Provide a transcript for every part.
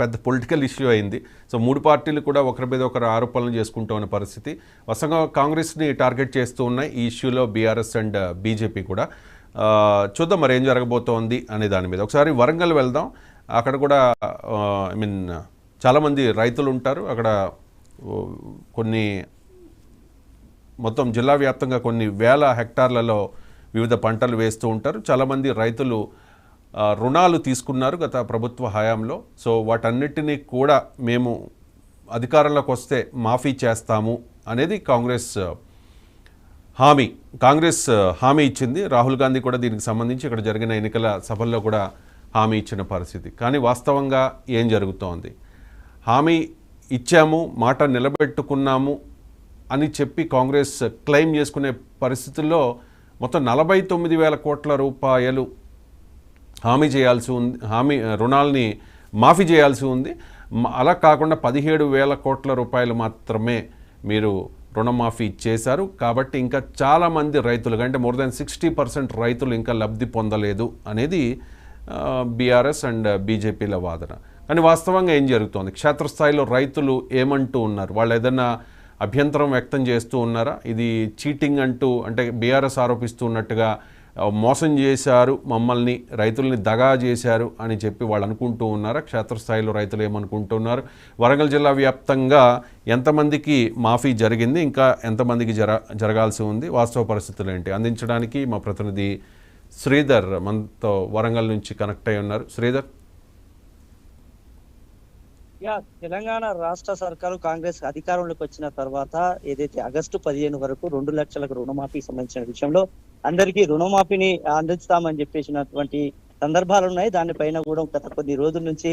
పెద్ద political issue అయింది. So 3 పార్టీలు కూడా ఒకరి మీద ఒకరు ఆరోపణలు చేసుకుంటూ ఉన్న పరిస్థితి. వరుసగా కాంగ్రెస్ని టార్గెట్ చేస్తూ ఉన్నాయి ఈ ఇష్యూలో బీఆర్ఎస్ అండ్ బీజేపీ కూడా. చూద్దాం మరి ఏం జరగబోతోంది అనే దాని మీద. ఒకసారి వరంగల్ వెళ్దాం. అక్కడ కూడా చాలామంది రైతులు ఉంటారు. అక్కడ కొన్ని మొత్తం జిల్లా వ్యాప్తంగా కొన్ని వేల హెక్టార్లలో వివిధ పంటలు వేస్తూ ఉంటారు. చాలామంది రైతులు రుణాలు తీసుకున్నారు గత ప్రభుత్వ హయాంలో. సో వాటన్నిటినీ కూడా మేము అధికారంలోకి వస్తే మాఫీ చేస్తాము అనేది కాంగ్రెస్ హామీ ఇచ్చింది. రాహుల్ గాంధీ కూడా దీనికి సంబంధించి ఇక్కడ జరిగిన ఎన్నికల సభల్లో కూడా హామీ ఇచ్చిన పరిస్థితి. కానీ వాస్తవంగా ఏం జరుగుతోంది? హామీ ఇచ్చాము, మాట నిలబెట్టుకున్నాము అని చెప్పి కాంగ్రెస్ క్లెయిమ్ చేసుకునే పరిస్థితుల్లో మొత్తం 49,000 కోట్ల రూపాయలు రుణాలని మాఫీ చేయాల్సి ఉంది. అలా కాకుండా 17,000 కోట్ల రూపాయలు మాత్రమే మీరు రుణమాఫీ చేశారు. కాబట్టి ఇంకా చాలామంది రైతులు అంటే మోర్ దాన్ 60% రైతులు ఇంకా లబ్ధి పొందలేదు అనేది బీఆర్ఎస్ అండ్ బీజేపీల వాదన. కానీ వాస్తవంగా ఏం జరుగుతోంది? క్షేత్రస్థాయిలో రైతులు ఏమంటూ ఉన్నారు? వాళ్ళు ఏదైనా అభ్యంతరం వ్యక్తం చేస్తూ ఉన్నారా? ఇది చీటింగ్ అంటే బీఆర్ఎస్ ఆరోపిస్తూ ఉన్నట్టుగా మోసం చేశారు, మమ్మల్ని రైతుల్ని దగా చేశారు అని చెప్పి వాళ్ళు అనుకుంటూ ఉన్నారా? క్షేత్రస్థాయిలో రైతులు ఏమనుకుంటున్నారు? వరంగల్ జిల్లా వ్యాప్తంగా ఎంతమందికి మాఫీ జరిగింది, ఇంకా ఎంతమందికి జరగాల్సి ఉంది, వాస్తవ పరిస్థితులు ఏంటి అందించడానికి మా ప్రతినిధి శ్రీధర్ మనతో వరంగల్ నుంచి కనెక్ట్ అయి ఉన్నారు. శ్రీధర్. తెలంగాణ రాష్ట్ర సర్కారు కాంగ్రెస్ అధికారంలోకి వచ్చిన తర్వాత ఏదైతే ఆగస్టు 15 వరకు 2 లక్షలకు రుణమాఫీ సంబంధించిన విషయంలో అందరికీ రుణమాఫీని అందిస్తామని చెప్పేసినటువంటి సందర్భాలు ఉన్నాయి. దానిపైన కూడా గత కొన్ని రోజుల నుంచి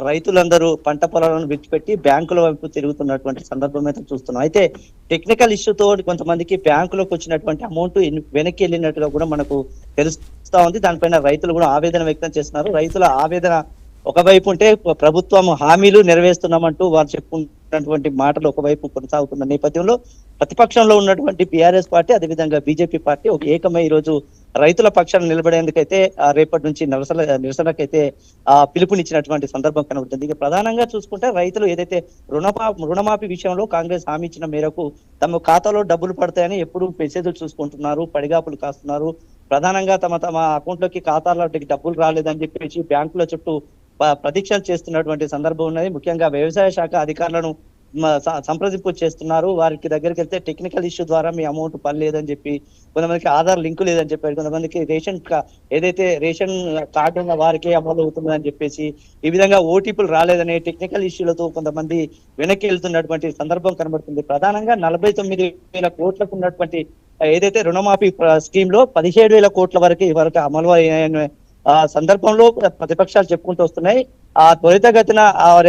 రైతులందరూ పంట పొలాలను విడిచిపెట్టి బ్యాంకుల వైపు తిరుగుతున్నటువంటి సందర్భం అయితే చూస్తున్నాం. అయితే టెక్నికల్ ఇష్యూతో కొంతమందికి బ్యాంకులోకి వచ్చినటువంటి అమౌంట్ వెనక్కి వెళ్ళినట్టుగా కూడా మనకు తెలుస్తా ఉంది. దానిపైన రైతులు కూడా ఆవేదన వ్యక్తం చేస్తున్నారు. రైతుల ఆవేదన ఒకవైపు ఉంటే ప్రభుత్వం హామీలు నెరవేరుస్తున్నామంటూ వారు చెప్పుకున్నటువంటి మాటలు ఒకవైపు కొనసాగుతున్న నేపథ్యంలో ప్రతిపక్షంలో ఉన్నటువంటి బీఆర్ఎస్ పార్టీ అదేవిధంగా బీజేపీ పార్టీ ఒక ఏకమై ఈ రోజు రైతుల పక్షాన్ని నిలబడేందుకైతే రేపటి నుంచి నిరసనకైతే పిలుపునిచ్చినటువంటి సందర్భం కనబడుతుంది. ఇక ప్రధానంగా చూసుకుంటే రైతులు ఏదైతే రుణమాఫీ విషయంలో కాంగ్రెస్ హామీ ఇచ్చిన మేరకు తమ ఖాతాలో డబ్బులు పడతాయని ఎప్పుడు మెసేజ్లు చూసుకుంటున్నారు, పడిగాపులు కాస్తున్నారు. ప్రధానంగా తమ అకౌంట్లోకి ఖాతాలోకి డబ్బులు రాలేదని చెప్పేసి బ్యాంకుల చుట్టూ ప్రతీక్షలు చేస్తున్నటువంటి సందర్భం ఉన్నది. ముఖ్యంగా వ్యవసాయ శాఖ అధికారులను సంప్రదింపు చేస్తున్నారు. వారికి దగ్గరికి వెళ్తే టెక్నికల్ ఇష్యూ ద్వారా మీ అమౌంట్ పనిలేదని చెప్పి, కొంతమందికి ఆధార్ లింకు లేదని చెప్పారు, కొంతమందికి ఏదైతే రేషన్ కార్డు ఉన్న వారికే అమలు అవుతుందని చెప్పేసి, ఈ విధంగా ఓటీపీలు రాలేదనే టెక్నికల్ ఇష్యూలతో కొంతమంది వెనక్కి వెళ్తున్నటువంటి సందర్భం కనబడుతుంది. ప్రధానంగా 49,000 కోట్లకు ఉన్నటువంటి ఏదైతే రుణమాఫీ స్కీమ్ లో 17,000 కోట్ల వరకు అమలు అయిన సందర్భంలో ప్రతిపక్షాలు చెప్పుకుంటూ వస్తున్నాయి. త్వరితగతిన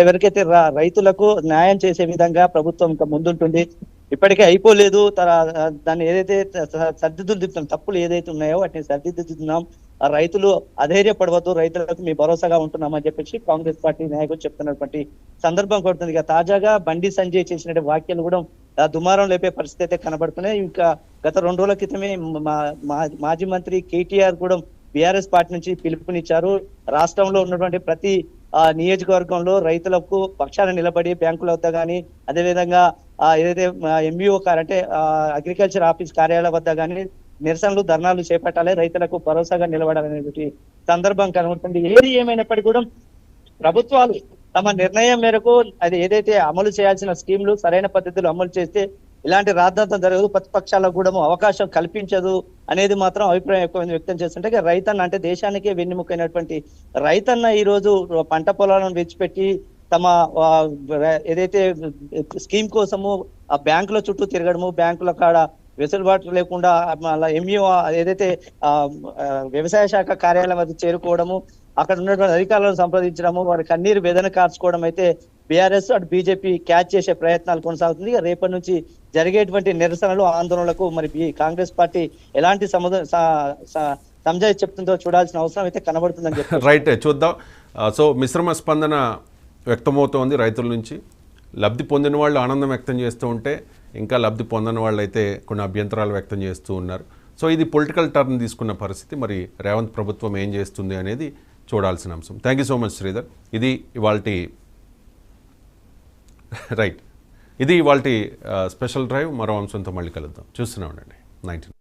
ఎవరికైతే రైతులకు న్యాయం చేసే విధంగా ప్రభుత్వం ఇంకా ముందుంటుంది. ఇప్పటికే అయిపోలేదు, దాన్ని ఏదైతే సర్దిద్దుతున్నాం, తప్పులు ఏదైతే ఉన్నాయో వాటిని సర్దిద్దుతున్నాం, రైతులు అధైర్యపడవద్దు, రైతులకు మీ భరోసాగా ఉంటున్నామని చెప్పేసి కాంగ్రెస్ పార్టీ నాయకులు చెప్తున్నటువంటి సందర్భం కొడుతుంది. ఇక తాజాగా బండి సంజయ్ చేసినటువంటి వ్యాఖ్యలు కూడా దుమారం లేపే పరిస్థితి అయితే కనబడుతున్నాయి. ఇంకా గత 2 రోజుల క్రితమే మాజీ మంత్రి కేటీఆర్ కూడా బీఆర్ఎస్ పార్టీ నుంచి పిలుపునిచ్చారు. రాష్ట్రంలో ఉన్నటువంటి ప్రతి నియోజకవర్గంలో రైతులకు పక్షాన నిలబడి బ్యాంకుల వద్ద కానీ, అదేవిధంగా ఏదైతే ఎంబీఓ అంటే అగ్రికల్చర్ ఆఫీస్ కార్యాలయాల వద్ద కానీ నిరసనలు, ధర్నాలు చేపట్టాలి, రైతులకు భరోసాగా నిలబడాలనేటువంటి సందర్భం కనబడుతుంది. ఏది ఏమైనప్పటికీ కూడా ప్రభుత్వాలు తమ నిర్ణయం మేరకు అది ఏదైతే అమలు చేయాల్సిన స్కీమ్లు సరైన పద్ధతిలో అమలు చేస్తే ఇలాంటి రాద్ధాంతం జరగదు, ప్రతిపక్షాలకు కూడా అవకాశం కల్పించదు అనేది మాత్రం అభిప్రాయం ఎక్కువ వ్యక్తం చేస్తుంటే, రైతన్న అంటే దేశానికే వెన్నెముకైనటువంటి రైతన్న ఈ రోజు పంట పొలాలను విడిచిపెట్టి తమ ఏదైతే స్కీమ్ కోసము ఆ బ్యాంకుల చుట్టూ తిరగడము, బ్యాంకుల కాడ వెసులుబాటు లేకుండా ఎంఈఓ ఏదైతే వ్యవసాయ శాఖ కార్యాలయం వద్ద చేరుకోవడము, అక్కడ ఉన్నటువంటి అధికారులను సంప్రదించడము, వారి కన్నీరు వేదన కార్చుకోవడం అయితే బీఆర్ఎస్ అటు బీజేపీ క్యాచ్ చేసే ప్రయత్నాలు కొనసాగుతుంది. రేపటి నుంచి జరిగేటువంటి నిరసనలు, ఆందోళనలకు మరి కాంగ్రెస్ పార్టీ ఎలాంటి సంజాయి చెప్తుందో చూడాల్సిన అవసరం అయితే కనబడుతుందని చెప్పి రైట్ చూద్దాం. సో మిశ్రమ స్పందన వ్యక్తమవుతోంది రైతుల నుంచి. లబ్ధి పొందిన వాళ్ళు ఆనందం వ్యక్తం చేస్తూ ఉంటే, ఇంకా లబ్ధి పొందని వాళ్ళు అయితే కొన్ని అభ్యంతరాలు వ్యక్తం చేస్తూ ఉన్నారు. సో ఇది పొలిటికల్ టర్న్ తీసుకున్న పరిస్థితి. మరి రేవంత్ ప్రభుత్వం ఏం చేస్తుంది అనేది చూడాల్సిన అంశం. Thank you so much Sridhar. ఇది ఇవాల్టి రైట్, ఇది ఇవాల్టి స్పెషల్ డ్రైవ్. మరో అంశంతో మళ్ళీ కలుద్దాం. చూస్తూనే ఉండండి 19.